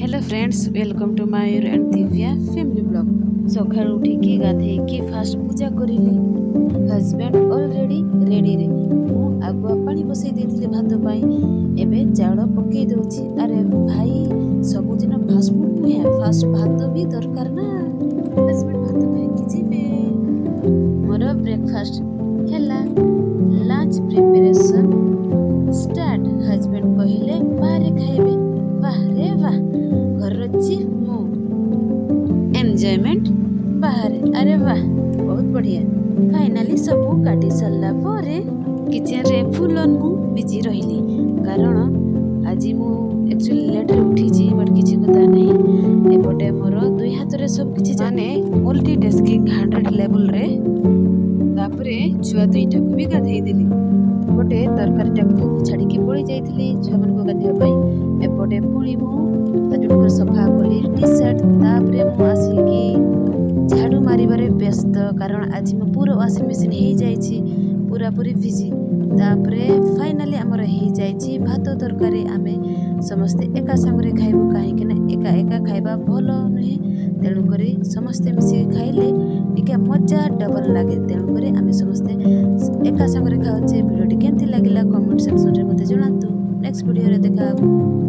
Hello friends, welcome to Mayur and Divya family blog. सकाळू उठिकी गाधेइकी फास्ट पूजा करिली। हजबैंड ऑलरेडी रेडी रे। मु आगुआ पानी बसई देथिले भात पाई। एबे चाउଳ पकई दउछि। अरे भाई सबुदिन फास्ट फूड नुहे, फास्ट भात भी दरकार ना। हजबैंड भात खाइकी जिबे। मोर ब्रेकफास्ट हेला। Lunch preparation start. हजबैंड कहिले बाहरे खाइबे। वाह रे वाह, घर चिफ मु एंजॉयमेंट बाहर। अरे वाह बहुत बढ़िया। फाइनाली सबू काटी सारा पर किचन रे फुल ऑन मु बिजी रहिली, कारण आज मु एक्चुअली लेट रे उठी बट किछि कथा नहीं। एपटे मोर दुई हाथ रे सब किछि जाने मल्टी टास्किंग 100 लेवल रे। तापरे छुआ दुईटा को भी गाधेई देली। एपटे तरकारी टाकू छाड़ी के पड़ी जाइथिली छुआ मन को गाधेवा पई। एपटे पुणी मु जुटकर सफा कली टी शर्ट। तापरे मु आसिकी झाड़ू मारिबारे व्यस्त, कारण आज मु पूरा वाशिंग मशीन हो जाइछि पूरा पूरी भिजी। तापरे फाइनली हमर हो जाइछि भात तरकारी। आमे समस्ते एका संगरे खाइबो, काहेकि ना एका एका खाइबा भलो नुहे। तेणु करी समस्ते मिसी खाइले टिके मजा डबल लागे। तेणु करी आमे समस्ते एका संगरे खाउछे। वीडियोटी केमति लागिला कमेंट सेक्शन रे मते जणातु। नेक्स्ट वीडियो रे देखा।